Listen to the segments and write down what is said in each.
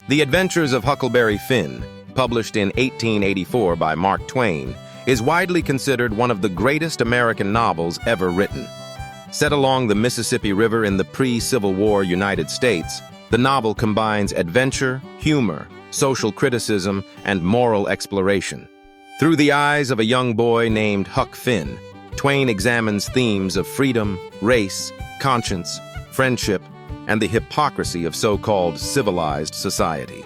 The Adventures of Huckleberry Finn, published in 1884 by Mark Twain, is widely considered one of the greatest American novels ever written. Set along the Mississippi River in the pre-Civil War United States, the novel combines adventure, humor, social criticism, and moral exploration. Through the eyes of a young boy named Huck Finn, Twain examines themes of freedom, race, conscience, friendship, and the hypocrisy of so-called civilized society.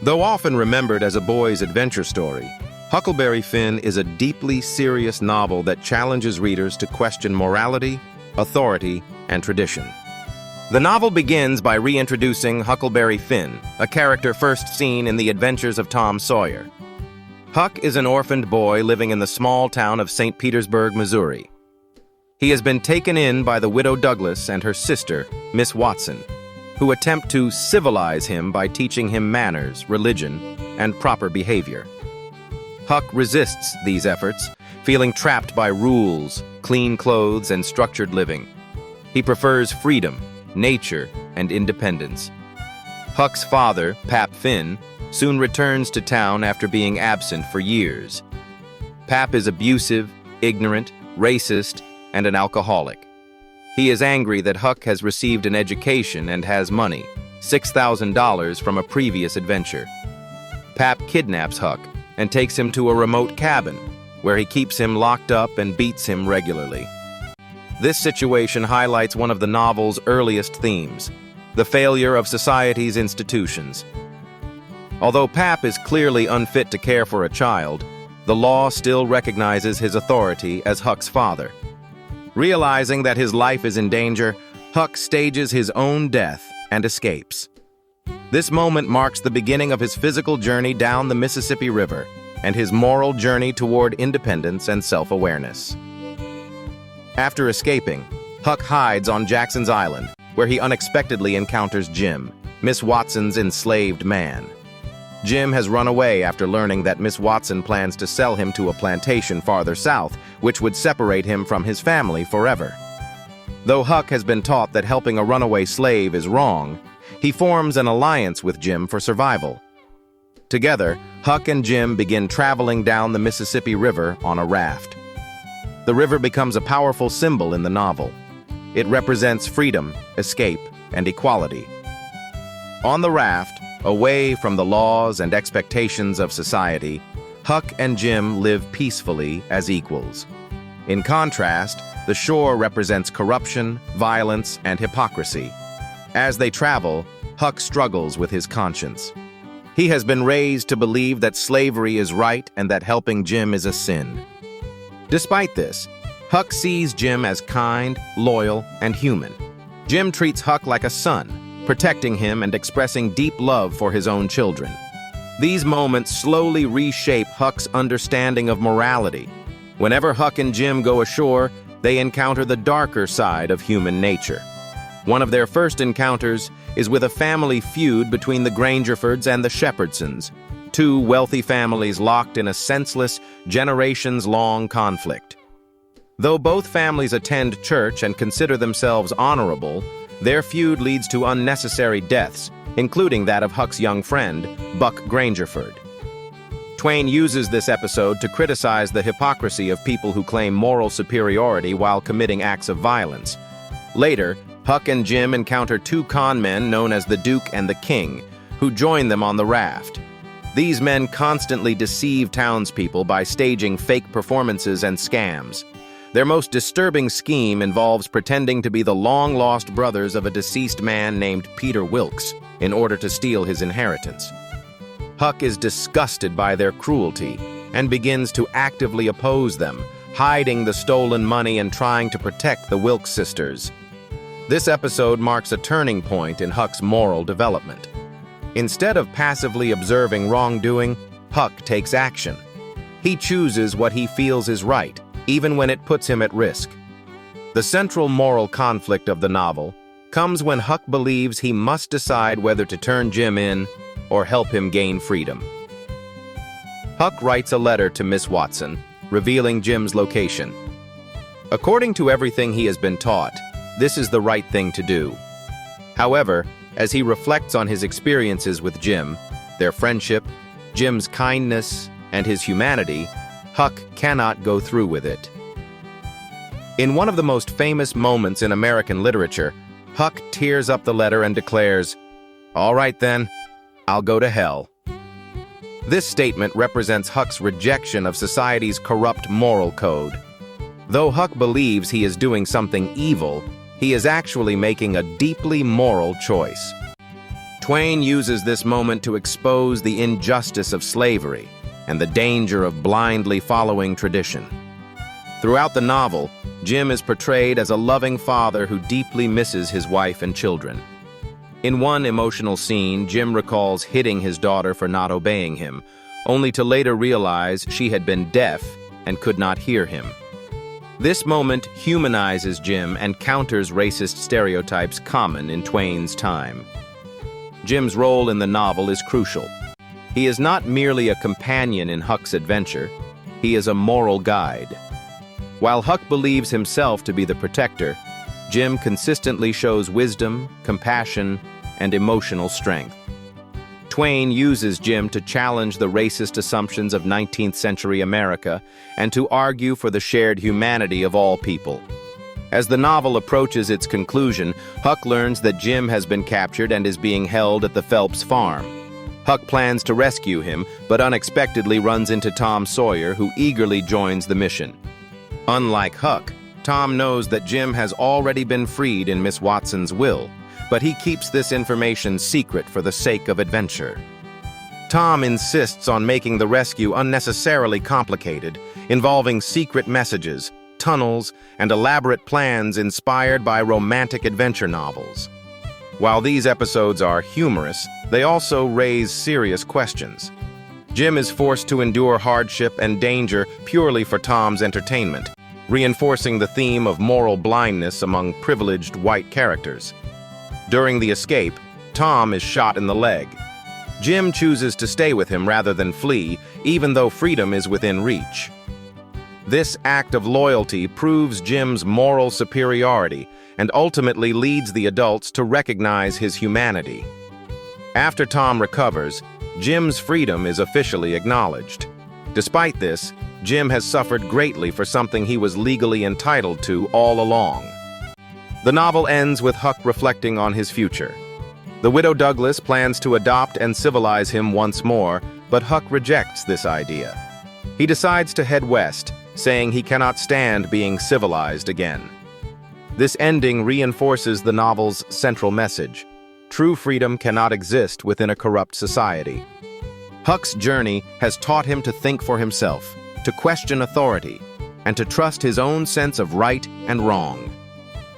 Though often remembered as a boy's adventure story, Huckleberry Finn is a deeply serious novel that challenges readers to question morality, authority, and tradition. The novel begins by reintroducing Huckleberry Finn, a character first seen in The Adventures of Tom Sawyer. Huck is an orphaned boy living in the small town of St. Petersburg, Missouri. He has been taken in by the widow Douglas and her sister, Miss Watson, who attempt to civilize him by teaching him manners, religion, and proper behavior. Huck resists these efforts, feeling trapped by rules, clean clothes, and structured living. He prefers freedom, nature, and independence. Huck's father, Pap Finn, soon returns to town after being absent for years. Pap is abusive, ignorant, racist, and an alcoholic. He is angry that Huck has received an education and has money, $6,000 from a previous adventure. Pap kidnaps Huck and takes him to a remote cabin, where he keeps him locked up and beats him regularly. This situation highlights one of the novel's earliest themes, the failure of society's institutions. Although Pap is clearly unfit to care for a child, the law still recognizes his authority as Huck's father. Realizing that his life is in danger, Huck stages his own death and escapes. This moment marks the beginning of his physical journey down the Mississippi River and his moral journey toward independence and self-awareness. After escaping, Huck hides on Jackson's Island, where he unexpectedly encounters Jim, Miss Watson's enslaved man. Jim has run away after learning that Miss Watson plans to sell him to a plantation farther south, which would separate him from his family forever. Though Huck has been taught that helping a runaway slave is wrong, he forms an alliance with Jim for survival. Together, Huck and Jim begin traveling down the Mississippi River on a raft. The river becomes a powerful symbol in the novel. It represents freedom, escape, and equality. On the raft, away from the laws and expectations of society, Huck and Jim live peacefully as equals. In contrast, the shore represents corruption, violence, and hypocrisy. As they travel, Huck struggles with his conscience. He has been raised to believe that slavery is right and that helping Jim is a sin. Despite this, Huck sees Jim as kind, loyal, and human. Jim treats Huck like a son, protecting him and expressing deep love for his own children. These moments slowly reshape Huck's understanding of morality. Whenever Huck and Jim go ashore, they encounter the darker side of human nature. One of their first encounters is with a family feud between the Grangerfords and the Shepherdsons, two wealthy families locked in a senseless, generations-long conflict. Though both families attend church and consider themselves honorable, their feud leads to unnecessary deaths, including that of Huck's young friend, Buck Grangerford. Twain uses this episode to criticize the hypocrisy of people who claim moral superiority while committing acts of violence. Later, Huck and Jim encounter two con men known as the Duke and the King, who join them on the raft. These men constantly deceive townspeople by staging fake performances and scams. Their most disturbing scheme involves pretending to be the long-lost brothers of a deceased man named Peter Wilkes in order to steal his inheritance. Huck is disgusted by their cruelty and begins to actively oppose them, hiding the stolen money and trying to protect the Wilkes sisters. This episode marks a turning point in Huck's moral development. Instead of passively observing wrongdoing, Huck takes action. He chooses what he feels is right, even when it puts him at risk. The central moral conflict of the novel comes when Huck believes he must decide whether to turn Jim in or help him gain freedom. Huck writes a letter to Miss Watson, revealing Jim's location. According to everything he has been taught, this is the right thing to do. However, As he reflects on his experiences with Jim, their friendship, Jim's kindness, and his humanity, Huck cannot go through with it. In one of the most famous moments in American literature, Huck tears up the letter and declares, "All right then, I'll go to hell." This statement represents Huck's rejection of society's corrupt moral code. Though Huck believes he is doing something evil, he is actually making a deeply moral choice. Twain uses this moment to expose the injustice of slavery and the danger of blindly following tradition. Throughout the novel, Jim is portrayed as a loving father who deeply misses his wife and children. In one emotional scene, Jim recalls hitting his daughter for not obeying him, only to later realize she had been deaf and could not hear him. This moment humanizes Jim and counters racist stereotypes common in Twain's time. Jim's role in the novel is crucial. He is not merely a companion in Huck's adventure, he is a moral guide. While Huck believes himself to be the protector, Jim consistently shows wisdom, compassion, and emotional strength. Twain uses Jim to challenge the racist assumptions of 19th century America and to argue for the shared humanity of all people. As the novel approaches its conclusion, Huck learns that Jim has been captured and is being held at the Phelps farm. Huck plans to rescue him, but unexpectedly runs into Tom Sawyer, who eagerly joins the mission. Unlike Huck, Tom knows that Jim has already been freed in Miss Watson's will, but he keeps this information secret for the sake of adventure. Tom insists on making the rescue unnecessarily complicated, involving secret messages, tunnels, and elaborate plans inspired by romantic adventure novels. While these episodes are humorous, they also raise serious questions. Jim is forced to endure hardship and danger purely for Tom's entertainment, reinforcing the theme of moral blindness among privileged white characters. During the escape, Tom is shot in the leg. Jim chooses to stay with him rather than flee, even though freedom is within reach. This act of loyalty proves Jim's moral superiority and ultimately leads the adults to recognize his humanity. After Tom recovers, Jim's freedom is officially acknowledged. Despite this, Jim has suffered greatly for something he was legally entitled to all along. The novel ends with Huck reflecting on his future. The widow Douglas plans to adopt and civilize him once more, but Huck rejects this idea. He decides to head west, saying he cannot stand being civilized again. This ending reinforces the novel's central message: true freedom cannot exist within a corrupt society. Huck's journey has taught him to think for himself, to question authority, and to trust his own sense of right and wrong.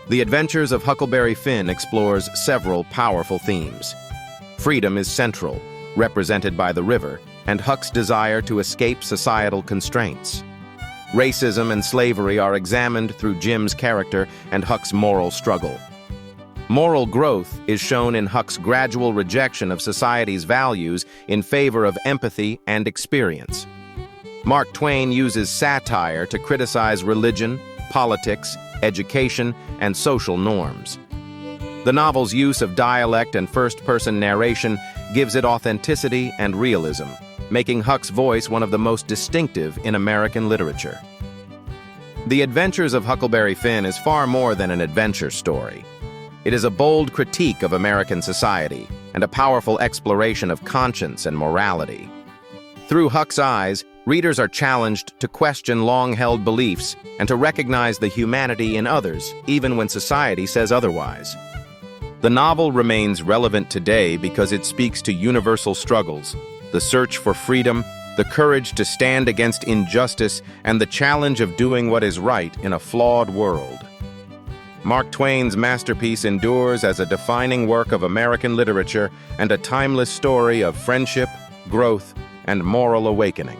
The Adventures of Huckleberry Finn explores several powerful themes. Freedom is central, represented by the river, and Huck's desire to escape societal constraints. Racism and slavery are examined through Jim's character and Huck's moral struggle. Moral growth is shown in Huck's gradual rejection of society's values in favor of empathy and experience. Mark Twain uses satire to criticize religion, politics, education, and social norms. The novel's use of dialect and first-person narration gives it authenticity and realism, making Huck's voice one of the most distinctive in American literature. The Adventures of Huckleberry Finn is far more than an adventure story. It is a bold critique of American society and a powerful exploration of conscience and morality. Through Huck's eyes, readers are challenged to question long-held beliefs and to recognize the humanity in others, even when society says otherwise. The novel remains relevant today because it speaks to universal struggles, the search for freedom, the courage to stand against injustice, and the challenge of doing what is right in a flawed world. Mark Twain's masterpiece endures as a defining work of American literature and a timeless story of friendship, growth, and moral awakening.